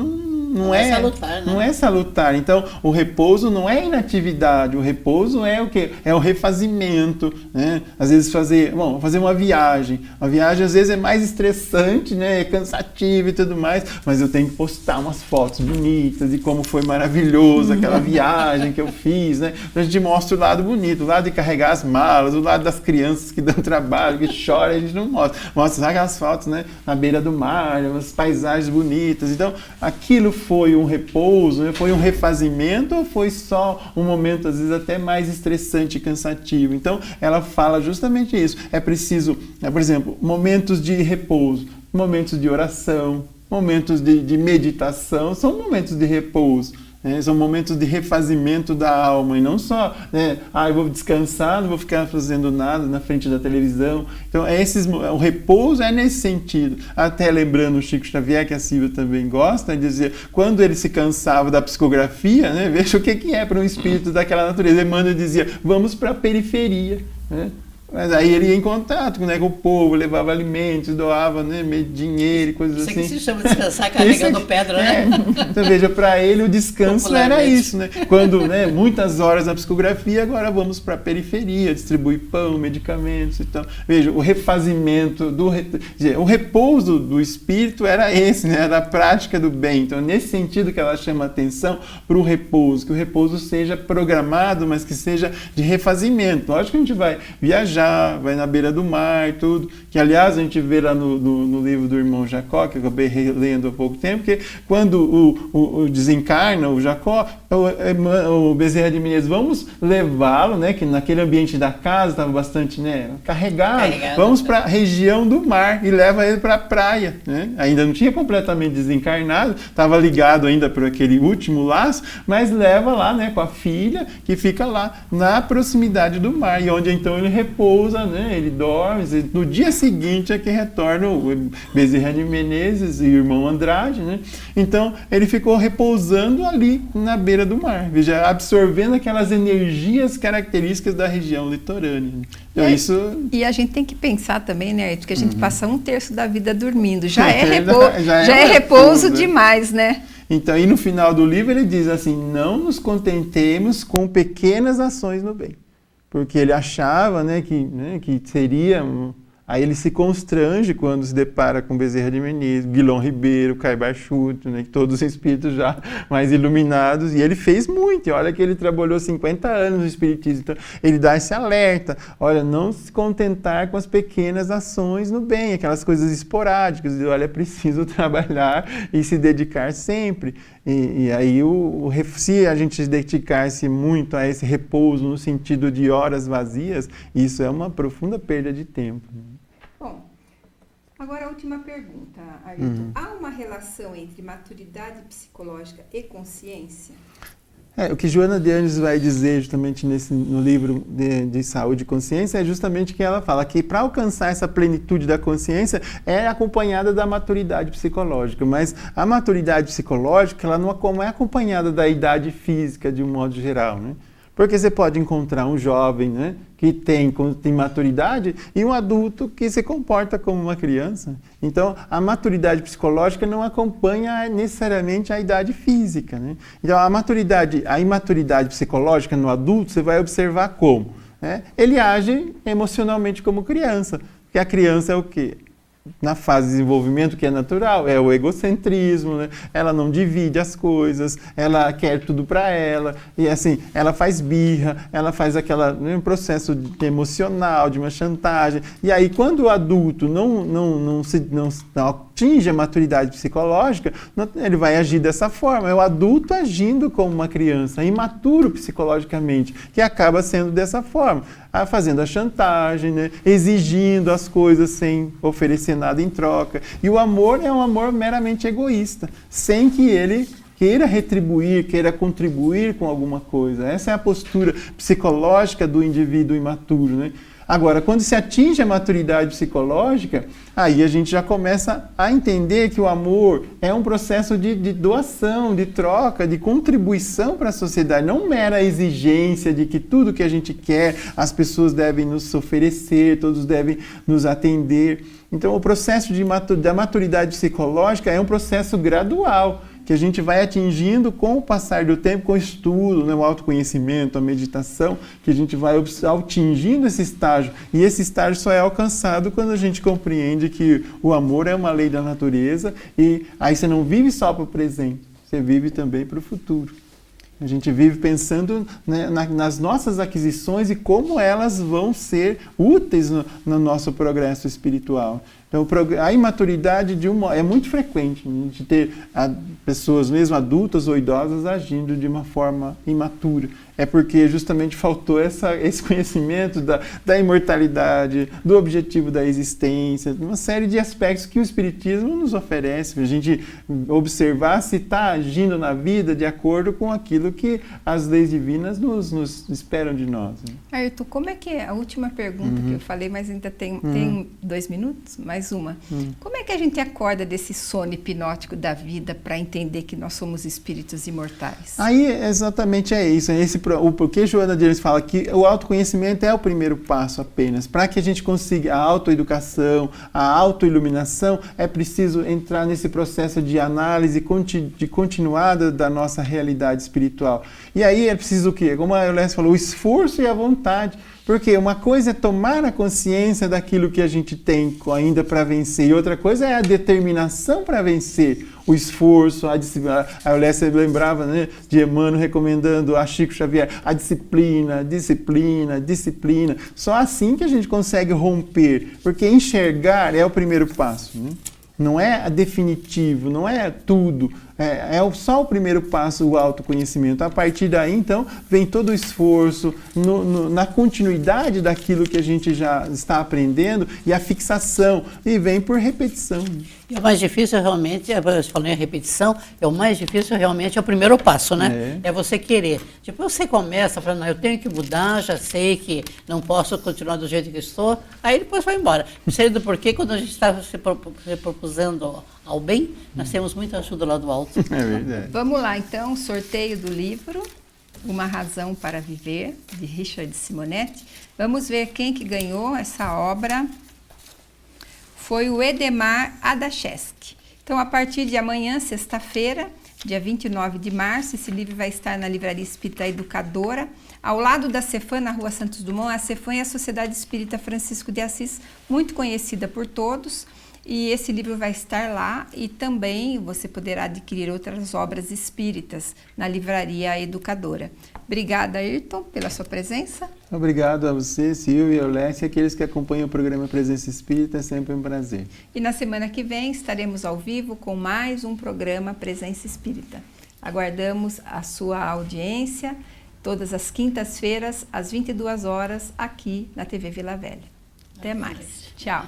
não é salutar, né? Não é salutar. Então, o repouso não é inatividade, o repouso é o quê? É o refazimento, né? Às vezes fazer uma viagem. A viagem às vezes é mais estressante, né? É cansativa e tudo mais, mas eu tenho que postar umas fotos bonitas de como foi maravilhoso aquela viagem que eu fiz, né? Então a gente mostra o lado bonito, o lado de carregar as malas, o lado das crianças que dão trabalho, que choram, a gente não mostra. Mostra aquelas fotos, né? Na beira do mar, umas paisagens bonitas. Então, aquilo foi um repouso, né? Foi um refazimento ou foi só um momento, às vezes, até mais estressante e cansativo? Então, ela fala justamente isso. É preciso, por exemplo, momentos de repouso, momentos de oração, momentos de meditação, são momentos de repouso. São momentos de refazimento da alma e não só, eu vou descansar, não vou ficar fazendo nada na frente da televisão. Então, o repouso é nesse sentido. Até lembrando o Chico Xavier, que a Silvia também gosta, de dizer, quando ele se cansava da psicografia, veja o que é para um espírito daquela natureza. Emmanuel dizia, vamos para a periferia, né? Mas aí ele ia em contato, com o povo, levava alimentos, doava, dinheiro, coisas assim. Isso que se chama descansar carregando pedra, né? Então veja, para ele o descanso era isso, né? Quando, muitas horas na psicografia, agora vamos para a periferia, distribuir pão, medicamentos. Então, veja, o refazimento, o repouso do espírito era esse, né? Era a prática do bem. Então, nesse sentido que ela chama atenção para o repouso, que o repouso seja programado, mas que seja de refazimento. Lógico que a gente vai viajar, vai na beira do mar, tudo, que aliás a gente vê lá no livro do irmão Jacó, que eu acabei relendo há pouco tempo, que quando o desencarna o Jacó, o Bezerra de Menezes, vamos levá-lo, que naquele ambiente da casa estava bastante carregado, vamos para a região do mar e leva ele para a praia, ainda não tinha completamente desencarnado, estava ligado ainda por aquele último laço, mas leva lá com a filha, que fica lá na proximidade do mar, e onde então ele repousa, ele dorme, no dia seguinte é que retorna o Bezerra de Menezes e o irmão Andrade, Então, ele ficou repousando ali na beira do mar, veja, absorvendo aquelas energias características da região litorânea. Então, e a gente tem que pensar também, que a gente passa 1/3 da vida dormindo, já é repouso demais, né? Então, e no final do livro ele diz assim, não nos contentemos com pequenas ações no bem. Porque ele achava que seria... Aí ele se constrange quando se depara com Bezerra de Menezes, Guilom Ribeiro, Caio Barchuto, todos os espíritos já mais iluminados. E ele fez muito. E olha que ele trabalhou 50 anos no espiritismo. Então, ele dá esse alerta. Olha, não se contentar com as pequenas ações no bem, aquelas coisas esporádicas. Olha, é preciso trabalhar e se dedicar sempre. E aí, se a gente se dedicar-se muito a esse repouso no sentido de horas vazias, isso é uma profunda perda de tempo. Bom, agora a última pergunta, Ailton. Há uma relação entre maturidade psicológica e consciência? O que Joana de Anjos vai dizer justamente no livro de Saúde e Consciência é justamente que ela fala que para alcançar essa plenitude da consciência é acompanhada da maturidade psicológica, mas a maturidade psicológica ela não é acompanhada da idade física de um modo geral, Porque você pode encontrar um jovem, que tem maturidade e um adulto que se comporta como uma criança. Então, a maturidade psicológica não acompanha necessariamente a idade física, Então, a imaturidade psicológica no adulto, você vai observar como? Ele age emocionalmente como criança, porque a criança é o quê? Na fase de desenvolvimento, que é natural, é o egocentrismo, Ela não divide as coisas, ela quer tudo para ela, e assim, ela faz birra, ela faz um processo emocional, de uma chantagem, e aí quando o adulto não atinge a maturidade psicológica, ele vai agir dessa forma, é o adulto agindo como uma criança, imaturo psicologicamente, que acaba sendo dessa forma, fazendo a chantagem, exigindo as coisas sem oferecer nada em troca. E o amor é um amor meramente egoísta, sem que ele queira retribuir, queira contribuir com alguma coisa. Essa é a postura psicológica do indivíduo imaturo, Agora, quando se atinge a maturidade psicológica, aí a gente já começa a entender que o amor é um processo de doação, de troca, de contribuição para a sociedade, não mera exigência de que tudo que a gente quer, as pessoas devem nos oferecer, todos devem nos atender. Então, o processo da maturidade psicológica é um processo gradual. que a gente vai atingindo com o passar do tempo, com o estudo, né, o autoconhecimento, a meditação, que a gente vai atingindo esse estágio. E esse estágio só é alcançado quando a gente compreende que o amor é uma lei da natureza e aí você não vive só para o presente, você vive também para o futuro. A gente vive pensando, né, nas nossas aquisições e como elas vão ser úteis no nosso progresso espiritual. Então, a imaturidade é muito frequente, a gente ter pessoas, mesmo adultas ou idosas, agindo de uma forma imatura. É porque justamente faltou esse conhecimento da imortalidade, do objetivo da existência, uma série de aspectos que o Espiritismo nos oferece, para a gente observar se está agindo na vida de acordo com aquilo que as leis divinas nos esperam de nós. Né? Ayrton, como é que é? A última pergunta que eu falei, mas ainda tem 2 minutos, mais uma. Como é que a gente acorda desse sono hipnótico da vida para entender que nós somos espíritos imortais? Aí exatamente é isso. O porquê Joana de Ângeles fala que o autoconhecimento é o primeiro passo apenas. Para que a gente consiga a autoeducação, a autoiluminação, é preciso entrar nesse processo de análise continuada da nossa realidade espiritual. E aí é preciso o quê? Como a Eulécia falou, o esforço e a vontade. Porque uma coisa é tomar a consciência daquilo que a gente tem ainda para vencer, e outra coisa é a determinação para vencer, o esforço, a disciplina. A Eulécia lembrava, né, de Emmanuel recomendando a Chico Xavier, a disciplina, disciplina, disciplina. Só assim que a gente consegue romper, porque enxergar é o primeiro passo, né? Não é definitivo, não é tudo. É só o primeiro passo, o autoconhecimento. A partir daí, então, vem todo o esforço na continuidade daquilo que a gente já está aprendendo e a fixação. E vem por repetição. E o mais difícil realmente, você falou em repetição, o mais difícil realmente é o primeiro passo, né? É você querer. Tipo, você começa falando, eu tenho que mudar, já sei que não posso continuar do jeito que estou, aí depois vai embora. Não sei do porquê, quando a gente está se propusando ao bem, nós temos muita ajuda lá do alto. É verdade. Vamos lá, então, sorteio do livro Uma Razão para Viver, de Richard Simonetti. Vamos ver quem que ganhou essa obra. Foi o Edemar Adacheski. Então, a partir de amanhã, sexta-feira, dia 29 de março, esse livro vai estar na Livraria Espírita Educadora, ao lado da Cefam, na Rua Santos Dumont. A Cefam é a Sociedade Espírita Francisco de Assis, muito conhecida por todos. E esse livro vai estar lá e também você poderá adquirir outras obras espíritas na Livraria Educadora. Obrigada, Ayrton, pela sua presença. Obrigado a você, Silvia, Eulécia, e aqueles que acompanham o programa Presença Espírita, é sempre um prazer. E na semana que vem estaremos ao vivo com mais um programa Presença Espírita. Aguardamos a sua audiência todas as quintas-feiras, às 22 horas, aqui na TV Vila Velha. Até mais. Tchau.